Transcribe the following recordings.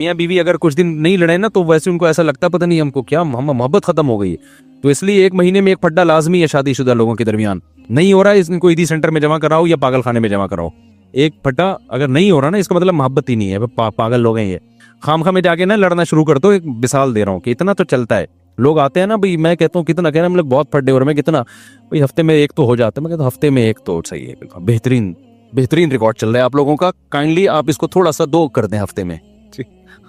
मियाँ बीवी अगर कुछ दिन नहीं लड़े ना तो वैसे उनको ऐसा लगता पता नहीं हमको क्या हम मोहब्बत खत्म हो गई है। तो इसलिए 1 महीने में एक फड्डा लाजमी है शादीशुदा लोगों के दरमियान। नहीं हो रहा है इसको ईदी सेंटर में जमा कराओ या पागल खाने में जमा कराओ। एक फड्डा अगर नहीं हो रहा ना इसका मतलब मोहब्बत ही नहीं है, पागल लोग हैं ये। खामखा में जाके ना लड़ना शुरू कर दो। एक मिसाल दे रहा हूँ कि इतना तो चलता है। लोग आते हैं ना भाई, मैं कहता हूँ कितना कह रहे हैं हम लोग बहुत फड्डे हो रहे हैं, कितना भाई हफ्ते में एक तो हो जाता है। मैं कहता हूँ हफ्ते में एक तो सही है, बेहतरीन बेहतरीन रिकॉर्ड चल रहा है आप लोगों का। काइंडली आप इसको थोड़ा सा 2 कर दें हफ्ते में।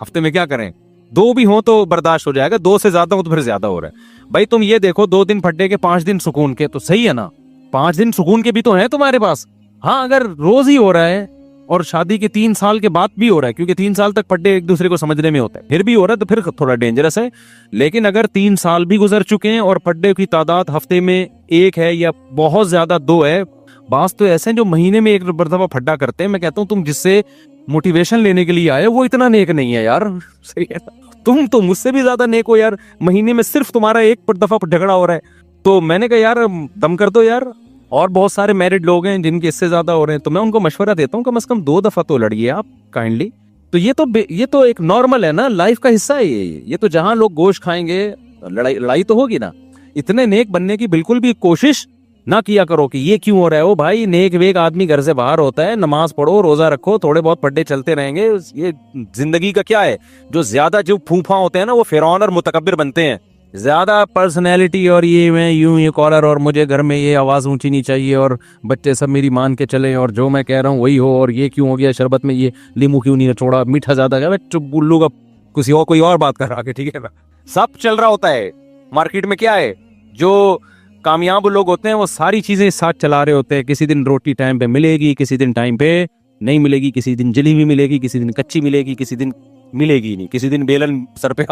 हफ्ते में क्या करें, 2 भी हो तो बर्दाश्त हो जाएगा, 2 से ज्यादा हो तो फिर ज्यादा हो रहा है। भाई तुम ये देखो 2 दिन फड्डे के 5 दिन सुकून के, तो सही है ना। 5 दिन सुकून के भी तो है तुम्हारे पास। हाँ अगर रोज ही हो रहा है और शादी के 3 साल के बाद भी हो रहा है, क्योंकि 3 साल तक फड्डे एक दूसरे को समझने में होता है, फिर भी हो रहा है तो फिर थोड़ा डेंजरस है। लेकिन अगर 3 साल भी गुजर चुके हैं और फड्डे की तादाद हफ्ते में 1 है या बहुत ज्यादा 2 है, बास तो ऐसे हैं जो महीने में 1 दफा फड्डा करते हैं। मैं कहता हूँ तुम जिससे मोटिवेशन लेने के लिए आए वो इतना नेक नहीं है यार। सही है, तुम तो मुझसे भी ज्यादा नेक हो यार। महीने में सिर्फ तुम्हारा 1 दफा झगड़ा हो रहा है। तो मैंने कहा यार दम कर दो यार। और बहुत सारे मैरिड लोग हैं जिनके इससे ज्यादा हो रहे हैं, तो मैं उनको मशवरा देता हूँ कम से कम 2 दफा तो लड़िए आप काइंडली। तो ये तो एक नॉर्मल है ना, लाइफ का हिस्सा है ये तो जहां लोग गोश्त खाएंगे लड़ाई तो होगी ना। इतने नेक बनने की बिल्कुल भी कोशिश ना किया करो कि ये क्यों हो रहा है। ओ भाई नेक वेक आदमी घर से बाहर होता है, नमाज पढ़ो, रोजा रखो, थोड़े बहुत फड्डे चलते रहेंगे। ये जिंदगी का क्या है। जो ज्यादा जो फूफा होते हैं ना वो फिरौन और मुतकब्बिर बनते हैं। ज्यादा पर्सनैलिटी और ये मैं यूं ये कॉलर और मुझे घर में ये आवाज ऊंची नहीं चाहिए और बच्चे सब मेरी मान के चले और जो मैं कह रहा हूँ वही हो, और ये क्यों हो गया शरबत में ये लींबू क्यों नहीं छोड़ा, मीठा ज्यादा गया, चुप बुल्लू का कोई और बात कर रहा है। ठीक है ना, सब चल रहा होता है मार्केट में। क्या है जो कामयाब लोग होते हैं वो सारी चीजें साथ चला रहे होते हैं। किसी दिन रोटी टाइम पे मिलेगी, किसी दिन टाइम पे नहीं मिलेगी, किसी दिन जली हुई मिलेगी, किसी दिन कच्ची मिलेगी, किसी दिन मिलेगी नहीं, किसी दिन बेलन सर पे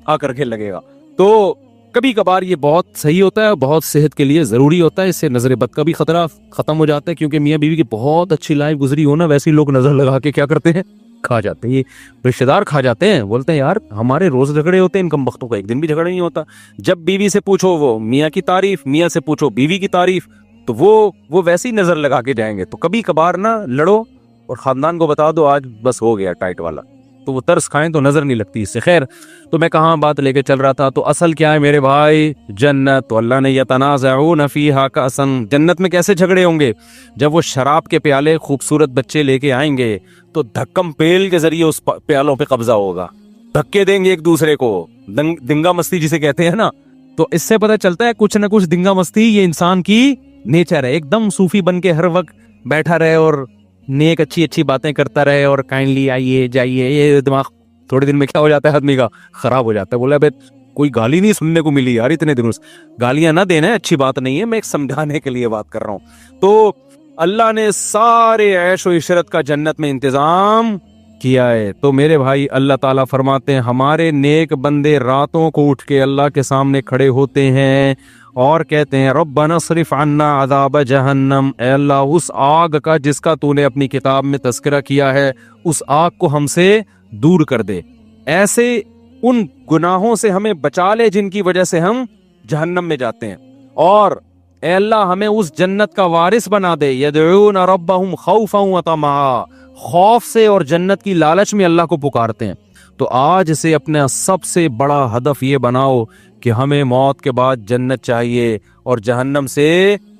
आकर के लगेगा। तो कभी कभार ये बहुत सही होता है, बहुत सेहत के लिए जरूरी होता है। इससे नजर बद का भी खतरा खत्म हो जाता है, क्योंकि मियाँ बीवी की बहुत अच्छी लाइफ गुजरी हो ना, वैसे ही लोग नजर लगा के क्या करते हैं, खा जाते हैं। ये रिश्तेदार खा जाते हैं, बोलते हैं यार हमारे रोज झगड़े होते हैं, इन कम वक्तों का एक दिन भी झगड़ा नहीं होता। जब बीवी से पूछो वो मियाँ की तारीफ, मियाँ से पूछो बीवी की तारीफ, तो वो वैसी नजर लगा के जाएंगे। तो कभी कभार ना लड़ो और खानदान को बता दो आज बस हो गया टाइट वाला, तो वो तरस खाएं तो नजर नहीं लगती इससे। खैर, तो मैं कहाँ बात लेके चल रहा था। तो असल क्या है मेरे भाई, जन्नत। तो अल्लाह ने यतनाज़ऊन फ़ीहा कअसन, जन्नत में कैसे झगड़े होंगे। जब वो शराब के प्याले खूबसूरत बच्चे लेके आएंगे तो धक्कम पेल के जरिए उस प्यालों पे कब्जा होगा, धक्के देंगे एक दूसरे को, दिंगा मस्ती जिसे कहते हैं ना। तो इससे पता चलता है कुछ ना कुछ दिंगा मस्ती ये इंसान की नेचर है। एकदम सूफी बन के हर वक्त बैठा रहे और नेक अच्छी अच्छी बातें करता रहे और काइंडली आइए जाइए, ये दिमाग थोड़े दिन में क्या हो जाता है आदमी का, खराब हो जाता है। बोला बे कोई गाली नहीं सुनने को मिली यार इतने दिनों से। गालियां ना देना है अच्छी बात नहीं है, मैं एक समझाने के लिए बात कर रहा हूं। तो अल्लाह ने सारे ऐशो इशरत का जन्नत में इंतजाम किया है। तो मेरे भाई अल्लाह ताला फरमाते हैं हमारे नेक बंदे रातों को उठ के अल्लाह के सामने खड़े होते हैं और कहते हैं रब्बना सरिफ अन्ना अज़ाब जहन्नम, ऐ अल्लाह उस आग का जिसका तूने अपनी किताब में तज़किरा किया है उस आग को हमसे दूर कर दे। ऐसे उन गुनाहों से हमें बचा ले जिनकी वजह से हम जहन्नम में जाते हैं। और ऐ अल्लाह हमें उस जन्नत का वारिस बना दे। यदऊन रब्बहुम खौफन व तमआ, खौफ से और जन्नत की लालच में अल्लाह को पुकारते हैं। तो आज से अपना सबसे बड़ा हदफ ये बनाओ कि हमें मौत के बाद जन्नत चाहिए और जहन्नम से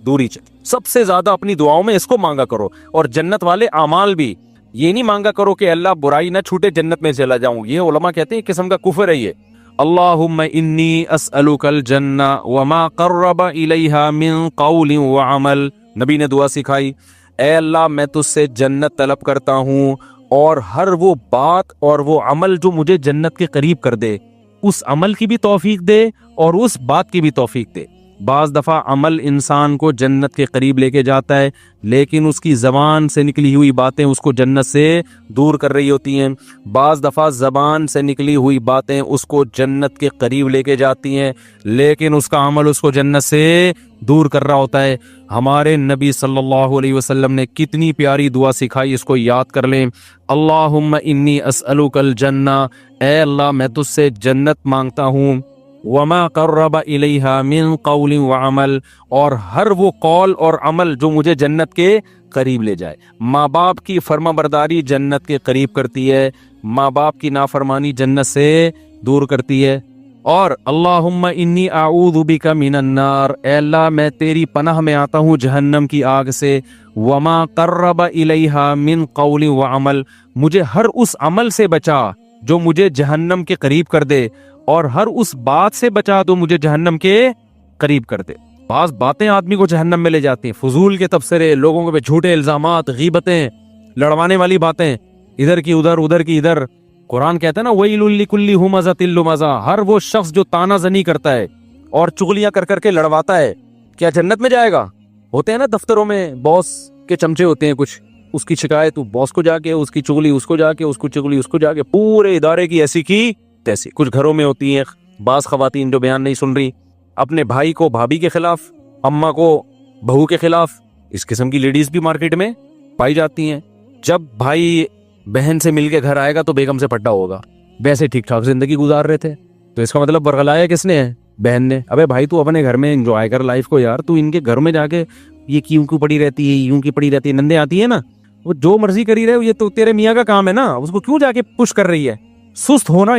दूरी चाहिए। सबसे ज्यादा अपनी दुआओं में इसको मांगा करो। और जन्नत वाले अमाल भी, ये नहीं मांगा करो कि अल्लाह बुराई ना छूटे जन्नत में चला जाऊं। ये उलमा कहते हैं एक किस्म का कुफर है ये। अल्लाहुम्मा इन्नी अस्अलुकल जन्ना व मा क़र्रबा इलैहा मिन क़ौलिन व अमल। नबी ने दुआ सिखाई, ऐ अल्लाह मैं तुझसे जन्नत तलब करता हूँ और हर वो बात और वो अमल जो मुझे जन्नत के करीब कर दे, उस अमल की भी तौफीक दे और उस बात की भी तौफीक दे। बाज़ दफ़ा अमल इंसान को जन्नत के करीब लेके जाता है, लेकिन उसकी ज़बान से निकली हुई बातें उसको जन्नत से दूर कर रही होती हैं। बाज़ दफ़ा ज़बान से निकली हुई बातें उसको जन्नत के करीब लेके जाती हैं, लेकिन उसका अमल उसको जन्नत से दूर कर रहा होता है। हमारे नबी सल्लल्लाहु अलैहि वसल्लम ने कितनी प्यारी दुआ सिखाई, इसको याद कर लें। अल्लाहुम्मा इन्नी अस्अलुकल जन्ना, ऐ अल्लाह मैं तुझसे जन्नत मांगता हूँ, वमा क़र्रबा इलैहा मिन क़ौलिन व अमल, और हर वो कौल और अमल जो मुझे जन्नत के करीब ले जाए। माँ बाप की फर्माबरदारी जन्नत के करीब करती है, माँ बाप की नाफरमानी जन्नत से दूर करती है। और अल्लाहुम्मा इन्नी आऊज़ु बिका मिनन नार, ऐ अल्लाह मैं तेरी पनाह में आता हूँ जहन्नम की आग से। वमा कर्रबा इलैहा मिन कौली व अमल, मुझे हर उस अमल से बचा जो मुझे जहन्नम के करीब कर दे, और हर उस बात से बचा तो मुझे जहन्नम के करीब कर दे। बास बातें आदमी को जहन्नम में ले जाती हैं, फजूल के तबसरे, लोगों पे झूठे इल्जामात, गीबतें, लड़वाने वाली बातें, इधर की उधर उधर की इधर। कुरान कहता है ना, वैलुल लिकुल्ली हुमज़तिल लुमज़ा, हर वो शख्स जो तानाजनी करता है और चुगलियां कर करके लड़वाता है, क्या जन्नत में जाएगा? होते हैं ना दफ्तरों में बॉस के चमचे होते हैं कुछ, उसकी शिकायत बॉस को जाके, उसकी चुगली उसको जाके, उसको चुगली उसको जाके, पूरे इदारे की ऐसी की तैसी। कुछ घरों में होती हैं बास खवातीन जो बयान नहीं सुन रही, अपने भाई को भाभी के खिलाफ, अम्मा को बहू के खिलाफ। इस किस्म की लेडीज भी मार्केट में पाई जाती हैं। जब भाई बहन से मिलके घर आएगा तो बेगम से पट्टा होगा। वैसे ठीक ठाक जिंदगी गुजार रहे थे, तो इसका मतलब बरगलाया किसने है? बहन ने। अबे भाई तू अपने घर में एंजॉय कर लाइफ को यार, तू इनके घर में जाके ये क्यों क्यों पड़ी रहती है, यूं की पड़ी रहती है, नंदे आती है ना, वो जो मर्जी करी रहे, ये तो तेरे मियाँ का काम है ना, उसको क्यों जाके पुश कर रही है? सुस्त होना